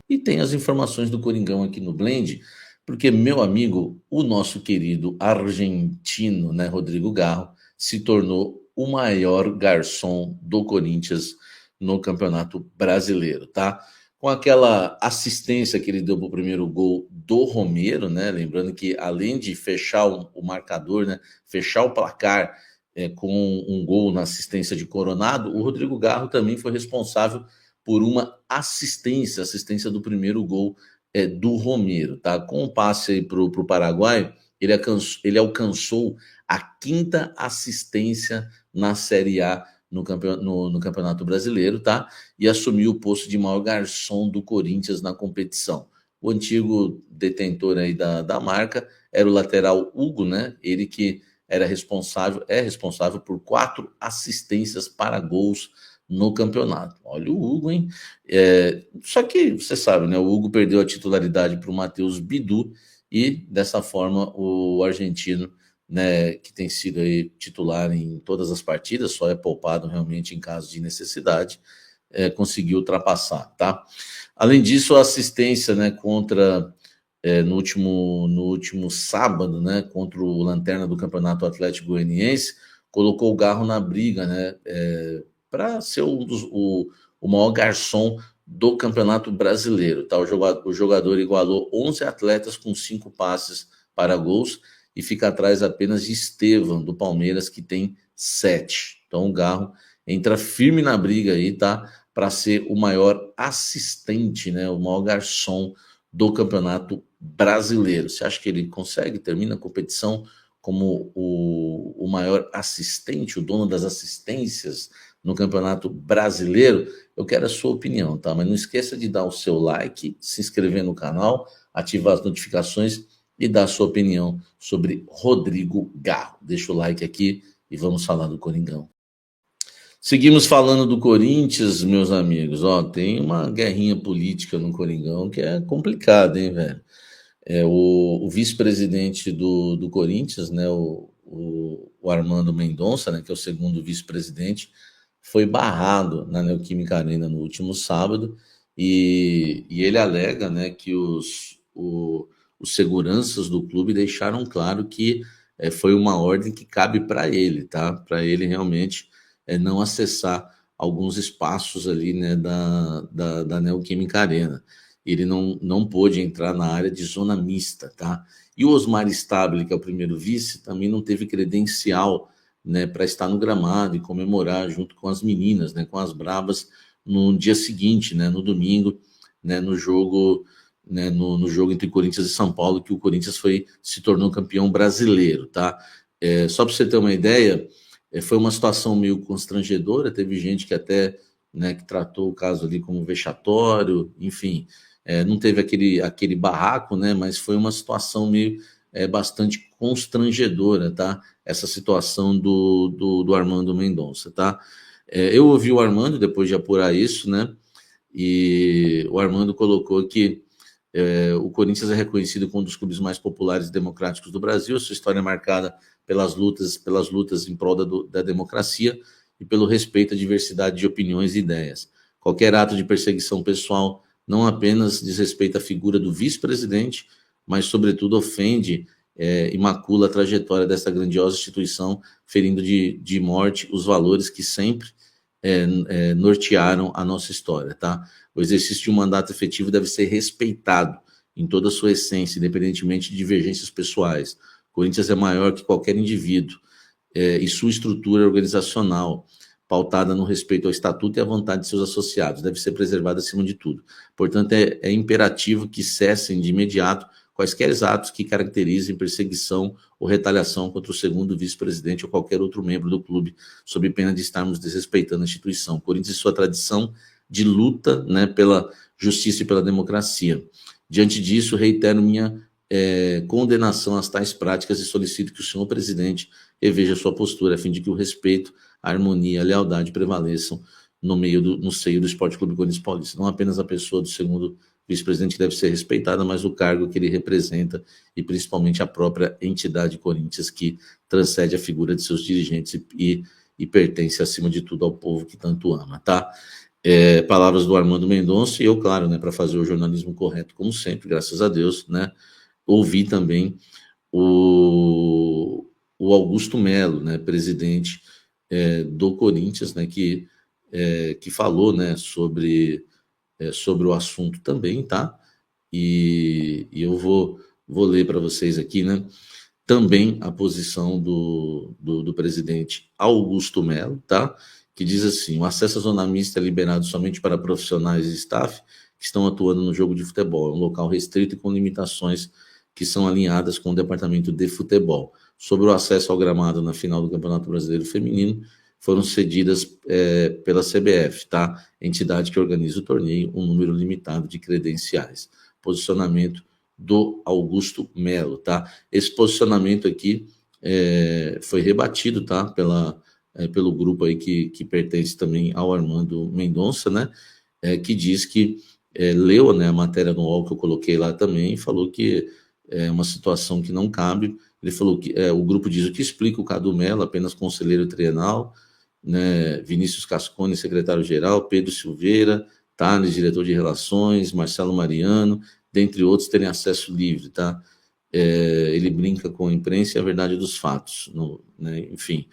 E tem as informações do Coringão aqui no Blend, porque, meu amigo, o nosso querido argentino, né, Rodrigo Garro, se tornou o maior garçom do Corinthians no Campeonato Brasileiro, tá? Com aquela assistência que ele deu para o primeiro gol do Romero, né? Lembrando que além de fechar o marcador, né? Fechar o placar com um gol na assistência de Coronado, o Rodrigo Garro também foi responsável por uma assistência do primeiro gol do Romero, tá? Com o passe aí para o Paraguai, ele alcançou a quinta assistência na Série A no Campeonato Brasileiro, tá? E assumiu o posto de maior garçom do Corinthians na competição. O antigo detentor aí da marca era o lateral Hugo, né? Ele que é responsável por 4 assistências para gols no campeonato. Olha o Hugo, hein? Só que você sabe, né? O Hugo perdeu a titularidade para o Matheus Bidu e dessa forma o argentino, né, que tem sido aí titular em todas as partidas, só é poupado realmente em caso de necessidade, conseguiu ultrapassar, tá? Além disso, a assistência, né, contra no último sábado, né, contra o Lanterna do Campeonato Atlético Goianiense, colocou o Garro na briga, né, para ser o maior garçom do Campeonato Brasileiro. Tá? O jogador igualou 11 atletas com 5 passes para gols e fica atrás apenas de Estevam, do Palmeiras, que tem 7. Então o Garro entra firme na briga aí, tá? Para ser o maior assistente, né? O maior garçom do Campeonato Brasileiro. Você acha que ele consegue, termina a competição como o maior assistente, o dono das assistências no Campeonato Brasileiro? Eu quero a sua opinião, tá? Mas não esqueça de dar o seu like, se inscrever no canal, ativar as notificações e dar a sua opinião sobre Rodrigo Garro. Deixa o like aqui e vamos falar do Coringão. Seguimos falando do Corinthians, meus amigos. Ó, tem uma guerrinha política no Coringão que é complicada, hein, velho? O vice-presidente do Corinthians, né, o Armando Mendonça, né, que é o segundo vice-presidente, foi barrado na Neoquímica Arena no último sábado e ele alega, né, que os seguranças do clube deixaram claro que foi uma ordem que cabe para ele, tá? Para ele realmente não acessar alguns espaços ali, né, da Neoquímica Arena. Ele não pôde entrar na área de zona mista, tá? E o Osmar Stabile, que é o primeiro vice, também não teve credencial, né, para estar no gramado e comemorar junto com as meninas, né, com as Bravas, no dia seguinte, né, no domingo, né, no jogo, né, no jogo entre Corinthians e São Paulo, que o Corinthians se tornou campeão brasileiro, tá? Só para você ter uma ideia, foi uma situação meio constrangedora, teve gente que até, né, que tratou o caso ali como vexatório, enfim, não teve aquele barraco, né, mas foi uma situação meio bastante constrangedora, tá? Essa situação do Armando Mendonça, tá? Eu ouvi o Armando depois de apurar isso, né? E o Armando colocou que o Corinthians é reconhecido como um dos clubes mais populares e democráticos do Brasil. Sua história é marcada pelas lutas em prol da democracia e pelo respeito à diversidade de opiniões e ideias. Qualquer ato de perseguição pessoal não apenas desrespeita a figura do vice-presidente, mas, sobretudo, ofende e macula a trajetória dessa grandiosa instituição, ferindo de morte os valores que sempre nortearam a nossa história, tá? O exercício de um mandato efetivo deve ser respeitado em toda a sua essência, independentemente de divergências pessoais. O Corinthians é maior que qualquer indivíduo e sua estrutura organizacional, pautada no respeito ao estatuto e à vontade de seus associados, deve ser preservada acima de tudo. Portanto, é imperativo que cessem de imediato quaisquer atos que caracterizem perseguição ou retaliação contra o segundo vice-presidente ou qualquer outro membro do clube, sob pena de estarmos desrespeitando a instituição. Corinthians e sua tradição de luta, né, pela justiça e pela democracia. Diante disso, reitero minha condenação às tais práticas e solicito que o senhor presidente reveja sua postura, a fim de que o respeito, a harmonia e a lealdade prevaleçam no seio do Esporte Clube Corinthians Paulista. Não apenas a pessoa do segundo vice-presidente deve ser respeitada, mas o cargo que ele representa e principalmente a própria entidade Corinthians, que transcende a figura de seus dirigentes e pertence, acima de tudo, ao povo que tanto ama, tá? palavras do Armando Mendonça, e eu, claro, né, para fazer o jornalismo correto, como sempre, graças a Deus, né, ouvi também o Augusto Melo, né, presidente do Corinthians, né, que falou, né, sobre o assunto também, tá? E eu vou ler para vocês aqui, né, também a posição do presidente Augusto Melo, tá? Que diz assim: o acesso à zona mista é liberado somente para profissionais e staff que estão atuando no jogo de futebol. É um local restrito e com limitações que são alinhadas com o departamento de futebol. Sobre o acesso ao gramado na final do Campeonato Brasileiro Feminino, foram cedidas pela CBF, tá? Entidade que organiza o torneio, um número limitado de credenciais. Posicionamento do Augusto Melo, tá? Esse posicionamento aqui foi rebatido, tá? Pelo grupo aí que pertence também ao Armando Mendonça, né? Que diz que leu, né, a matéria no UOL que eu coloquei lá também e falou que é uma situação que não cabe. Ele falou que o grupo diz: o que explica o Cadu Mello, apenas conselheiro trienal, né? Vinícius Cascone, secretário-geral, Pedro Silveira, Thales, diretor de relações, Marcelo Mariano, dentre outros, terem acesso livre, tá? Ele brinca com a imprensa e a verdade dos fatos, né? Enfim,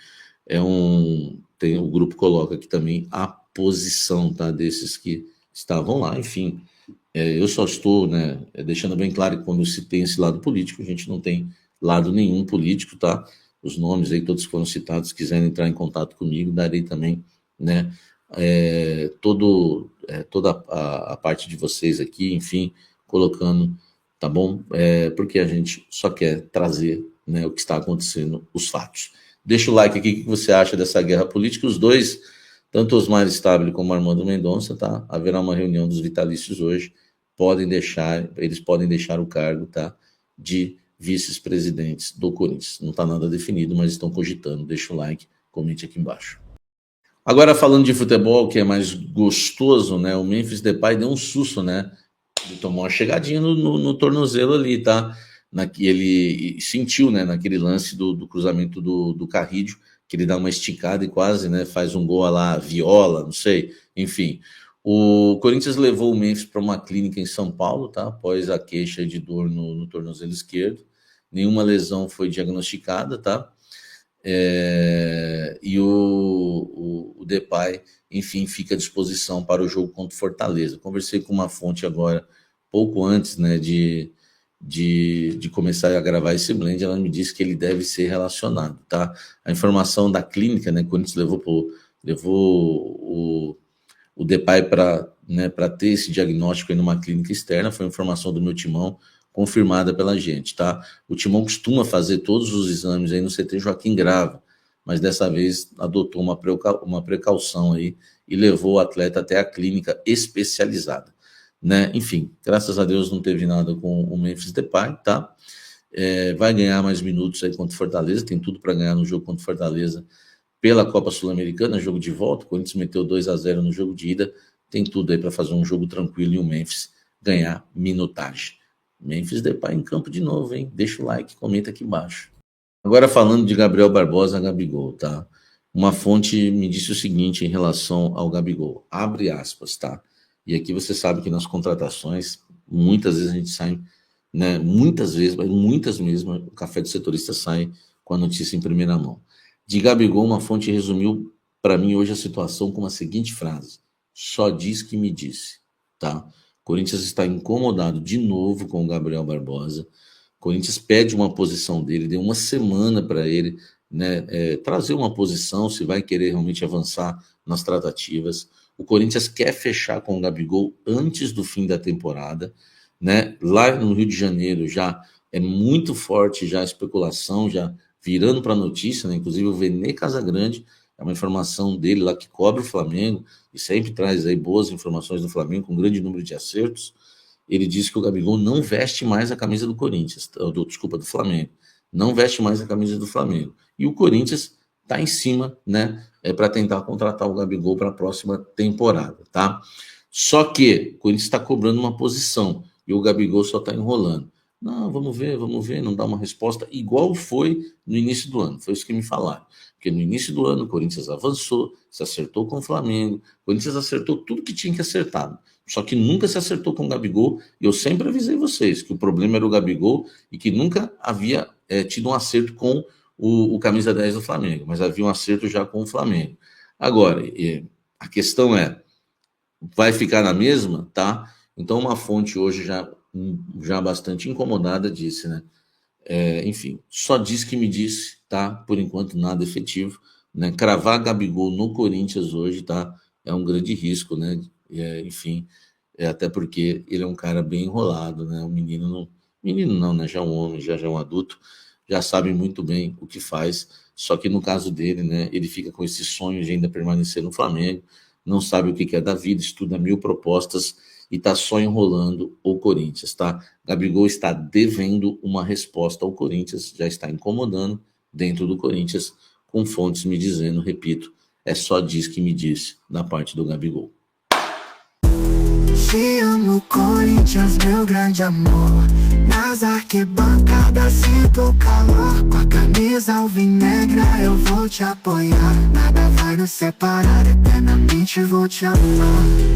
o grupo coloca aqui também a posição, tá, desses que estavam lá. Enfim, eu só estou, né, deixando bem claro que quando se tem esse lado político, a gente não tem lado nenhum político, tá? Os nomes aí, todos foram citados, se quiserem entrar em contato comigo, darei também, né, toda a parte de vocês aqui, enfim, colocando, tá bom? Porque a gente só quer trazer, né, o que está acontecendo, os fatos. Deixa o like aqui, o que você acha dessa guerra política. Os dois, tanto Osmar Stabile como Armando Mendonça, tá? Haverá uma reunião dos vitalícios hoje, eles podem deixar o cargo, tá? De vice-presidentes do Corinthians. Não está nada definido, mas estão cogitando. Deixa o like, comente aqui embaixo. Agora, falando de futebol, que é mais gostoso, né? O Memphis Depay deu um susto, né? Ele tomou uma chegadinha no tornozelo ali, tá? Ele sentiu, né, naquele lance do cruzamento do Carrídio, que ele dá uma esticada e quase, né, faz um gol lá, Viola, não sei, enfim. O Corinthians levou o Memphis para uma clínica em São Paulo, tá? Após a queixa de dor no tornozelo esquerdo. Nenhuma lesão foi diagnosticada, tá? E o Depay, enfim, fica à disposição para o jogo contra o Fortaleza. Conversei com uma fonte agora, pouco antes, né, de começar a gravar esse blend, ela me disse que ele deve ser relacionado, tá? A informação da clínica, né, quando a gente levou o Depay para, né, ter esse diagnóstico aí numa clínica externa, foi informação do meu timão, confirmada pela gente, tá? O timão costuma fazer todos os exames aí no CT Joaquim Grava, mas dessa vez adotou uma precaução aí e levou o atleta até a clínica especializada, né? Enfim, graças a Deus não teve nada com o Memphis Depay, tá? Vai ganhar mais minutos aí contra o Fortaleza, tem tudo para ganhar no jogo contra o Fortaleza pela Copa Sul-Americana, jogo de volta. O Corinthians meteu 2-0 no jogo de ida, tem tudo aí para fazer um jogo tranquilo e o Memphis ganhar minutagem. Memphis Depay em campo de novo, hein? Deixa o like, comenta aqui embaixo. Agora falando de Gabriel Barbosa, Gabigol, tá? Uma fonte me disse o seguinte em relação ao Gabigol, abre aspas, tá? E aqui você sabe que nas contratações, muitas vezes a gente sai, né? Muitas vezes, mas muitas mesmo, o café do setorista sai com a notícia em primeira mão. De Gabigol, uma fonte resumiu para mim hoje a situação com a seguinte frase: só diz que me disse, tá? Corinthians está incomodado de novo com o Gabriel Barbosa. Corinthians pede uma posição dele, deu uma semana para ele, né, trazer uma posição, se vai querer realmente avançar nas tratativas. O Corinthians quer fechar com o Gabigol antes do fim da temporada, né? Lá no Rio de Janeiro já é muito forte já a especulação, já virando para notícia, né? Inclusive o Vene Casagrande, é uma informação dele lá que cobre o Flamengo e sempre traz aí boas informações do Flamengo, com um grande número de acertos. Ele disse que o Gabigol não veste mais a camisa do Corinthians, do Flamengo, não veste mais a camisa do Flamengo. E o Corinthians está em cima, né, para tentar contratar o Gabigol para a próxima temporada, tá? Só que o Corinthians está cobrando uma posição e o Gabigol só está enrolando. Não, vamos ver, não dá uma resposta igual foi no início do ano, foi isso que me falaram. Porque no início do ano o Corinthians avançou, se acertou com o Flamengo, o Corinthians acertou tudo que tinha que acertar. Só que nunca se acertou com o Gabigol, e eu sempre avisei vocês que o problema era o Gabigol e que nunca havia tido um acerto com o camisa 10 do Flamengo, mas havia um acerto já com o Flamengo. Agora, a questão é, vai ficar na mesma, tá? Então uma fonte hoje já bastante incomodada disse, né? Enfim, só diz que me disse, tá? Por enquanto nada efetivo, né? Cravar Gabigol no Corinthians hoje, tá? É um grande risco, né? Enfim, até porque ele é um cara bem enrolado, né? Um menino não, né? Já é um homem, já é um adulto, já sabe muito bem o que faz. Só que no caso dele, né? Ele fica com esse sonho de ainda permanecer no Flamengo, não sabe o que é da vida, estuda 1000 propostas e está só enrolando o Corinthians, tá? Gabigol está devendo uma resposta ao Corinthians, já está incomodando dentro do Corinthians, com fontes me dizendo, repito, só diz que me disse da parte do Gabigol. Te amo, Corinthians, meu grande amor. Nas arquibancadas sinto o calor. Com a camisa alvinegra eu vou te apoiar. Nada vai nos separar, eternamente vou te amar.